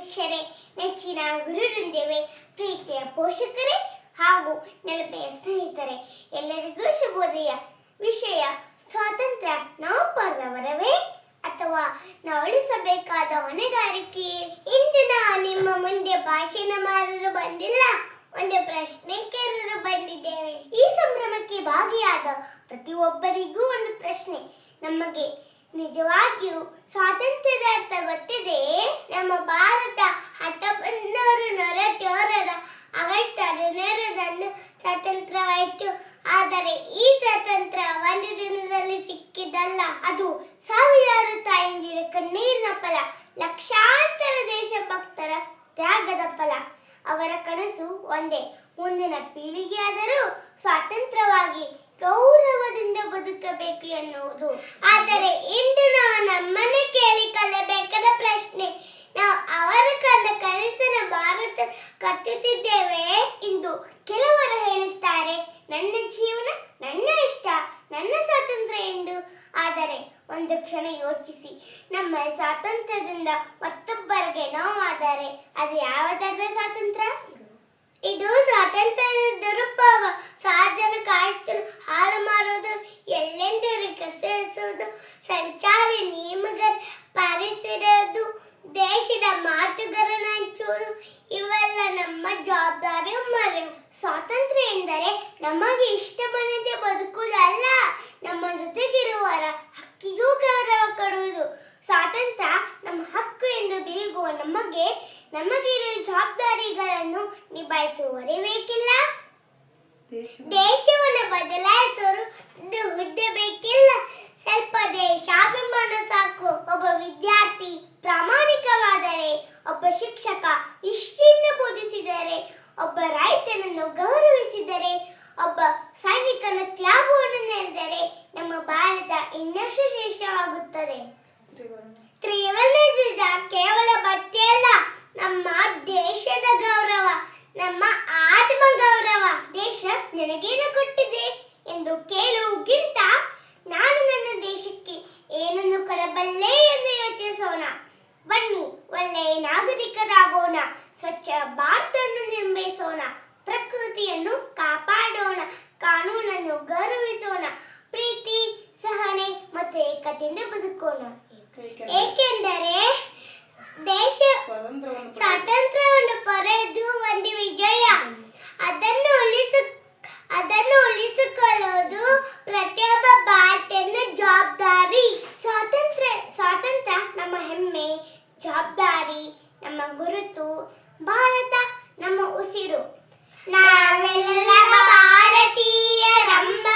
ಅಧ್ಯಕ್ಷರೇ, ನೆಚ್ಚಿನ ಗುರುವೃಂದವೇ, ಪ್ರೀತಿಯ ಪೋಷಕರೇ ಹಾಗೂ ನೆನಪೆಯ ಸ್ನೇಹಿತರೆ, ಎಲ್ಲರಿಗೂ ಶುಭೋದಯ. ವಿಷಯ ಸ್ವಾತಂತ್ರ್ಯ ನಾವು ಪಡೆದವರವೇ ಅಥವಾ ನಾವು ಉಳಿಸಬೇಕಾದ ಹೊಣೆಗಾರಿಕೆಯೇ? ಇಂದು ನಾವು ನಿಮ್ಮ ಮುಂದೆ ಭಾಷಣ ಮಾಡಲು ಬಂದಿಲ್ಲ, ಒಂದು ಪ್ರಶ್ನೆ ಕೇಳಲು ಬಂದಿದ್ದೇವೆ. ಈ ಸಂಭ್ರಮಕ್ಕೆ ಭಾಗಿಯಾದ ಪ್ರತಿಯೊಬ್ಬರಿಗೂ ಒಂದು ಪ್ರಶ್ನೆ. ನಮಗೆ ನಿಜವಾಗಿಯೂ ಸ್ವಾತಂತ್ರ್ಯದ ಅರ್ಥ ಗೊತ್ತಿದೆಯೇ? ನಮ್ಮ ಭಾರತ 1947 ಆಗಸ್ಟ್ 16ರಂದು ಸ್ವಾತಂತ್ರ್ಯವಾಯಿತು. ಆದರೆ ಈ ಸ್ವಾತಂತ್ರ್ಯ ಒಂದು ದಿನದಲ್ಲಿ ಸಿಕ್ಕಿದ್ದಲ್ಲ. ಅದು ಸಾವಿರಾರು ತಾಯಂದಿರ ಕಣ್ಣೀರಿನ ಫಲ, ಲಕ್ಷಾಂತರ ದೇಶಭಕ್ತರ ತ್ಯಾಗದ ಫಲ. ಅವರ ಕನಸು ಒಂದೇ, ಮುಂದಿನ ಪೀಳಿಗೆಯಾದರೂ ಸ್ವಾತಂತ್ರ್ಯವಾಗಿ ಗೌರವದಿಂದ ಬದುಕಬೇಕು ಎನ್ನುವುದು. ಆದರೆ ಇಂದು ನಾವು ನಮ್ಮನ್ನೇ ಕೇಳಿ ಕಲಿಯಬೇಕಾದ ಪ್ರಶ್ನೆ, ನಾವು ಅವರ ಕಂಡ ಕನಸಿನ ಭಾರತ ಕಟ್ಟುತ್ತಿದ್ದೇವೆ? ಇಂದು ಕೆಲವರು ಹೇಳುತ್ತಾರೆ, ನನ್ನ ಜೀವನ, ನನ್ನ ಇಷ್ಟ, ನನ್ನ ಸ್ವಾತಂತ್ರ್ಯ ಎಂದು. ಆದರೆ ಒಂದು ಕ್ಷಣ ಯೋಚಿಸಿ, ನಮ್ಮ ಸ್ವಾತಂತ್ರ್ಯದಿಂದ ಮತ್ತೊಬ್ಬರಿಗೆ ನೋವಾದರೆ ಅದು ಯಾವುದಾದ್ರೂ ಸ್ವಾತಂತ್ರ್ಯ? ಇದು ಸ್ವಾತಂತ್ರ್ಯದ ದುರುಪಯೋಗ. ಸಾರ್ವಜನಿಕ ಆಸ್ತಿಯನ್ನು ಹಾಳು ಮಾಡುವುದು, ಎಲ್ಲೆಂದರೂ ಕಸಿಸುವುದು, ಸಂಚಾರಿ ನಿಯಮಗಳ ಪಾಲಿಸಿರುವುದು, ದೇಶದ ಮಾತುಗಳನ್ನು ಹಂಚುವುದು, ಇವೆಲ್ಲ ನಮ್ಮ ಜವಾಬ್ದಾರಿ ಮರೆವು. ಸ್ವಾತಂತ್ರ್ಯ ಎಂದರೆ ನಮಗೆ ಇಷ್ಟ ಬಂದಂತೆ ಬದುಕುವುದಲ್ಲ, ನಮ್ಮ ಜೊತೆಗಿರುವವರ ಹಕ್ಕಿಗೂ ಗೌರವ ಕೊಡುವುದು. ಸ್ವಾತಂತ್ರ್ಯ ನಮ್ಮ ಹಕ್ಕು ಎಂದು ಬೀಗುವ ನಮಗಿರುವ ಜವಾಬ್ದಾರಿಗಳನ್ನು ನಿಭಾಯಿಸುವವರೇ ಬೇಕಿಲ್ಲ. ದೇಶವನ್ನು ಬದಲಾಯಿಸಲು ಹುದ್ದೆ ಬೇಕಿಲ್ಲ, ಸ್ವಲ್ಪ ದೇಶಾಭಿಮಾನ ಸಾಕು. ಒಬ್ಬ ವಿದ್ಯಾರ್ಥಿ ಪ್ರಾಮಾಣಿಕವಾದರೆ, ಒಬ್ಬ ಶಿಕ್ಷಕ ನಿಷ್ಠೆಯಿಂದ ಬೋಧಿಸಿದರೆ, ಒಬ್ಬ ರೈತನನ್ನು ಗೌರವಿಸಿದರೆ, ಒಬ್ಬ ಸೈನಿಕನ ತ್ಯಾಗವನ್ನು ನೆನೆದರೆ ನಮ್ಮ ಭಾರತ ಇನ್ನಷ್ಟು ಶ್ರೇಷ್ಠವಾಗುತ್ತದೆ. ತ್ರಿವರ್ಣ ಧ್ವಜ ಕೇವಲ ಬಟ್ಟೆಯಲ್ಲ, ನಮ್ಮ ದೇಶದ ಗೌರವ, ನಮ್ಮ ಆತ್ಮ ಗೌರವ. ದೇಶ ನನಗೇನು ಕೊಟ್ಟಿದೆ ಎಂದು ಕೇಳುವುದಕ್ಕಿಂತ ನಾನು ನನ್ನ ದೇಶಕ್ಕೆ ಏನನ್ನು ಕೊಡಬಲ್ಲೆ ಎಂದು ಯೋಚಿಸೋಣ. ಬನ್ನಿ, ಒಳ್ಳೆಯ ನಾಗರಿಕರಾಗೋಣ, ಸ್ವಚ್ಛ ಭಾರತವನ್ನು ನಿರ್ಮಿಸೋಣ, ಪ್ರಕೃತಿಯನ್ನು ಕಾಪಾಡೋಣ, ಕಾನೂನನ್ನು ಗೌರವಿಸೋಣ, ಪ್ರೀತಿ, ಸಹನೆ ಮತ್ತು ಏಕತೆಯಿಂದ ಬದುಕೋಣ. ಏಕೆಂದರೆ ದೇಶ ಸ್ವಾತಂತ್ರ್ಯವನ್ನು ಪಡೆದು ಒಂದು ವಿಜಯ. ಅದನ್ನು ಉಳಿಸಿಕೊಳ್ಳುವುದು ಪ್ರತಿಯೊಬ್ಬ ಭಾರತೀಯನ ಜವಾಬ್ದಾರಿ. ಸ್ವಾತಂತ್ರ್ಯ ನಮ್ಮ ಹೆಮ್ಮೆ, ಜವಾಬ್ದಾರಿ ನಮ್ಮ ಗುರುತು. ಭಾರತ ನಮ್ಮ ಉಸಿರು. ನಾವೆಲ್ಲ ಭಾರತೀಯರೆಂಬ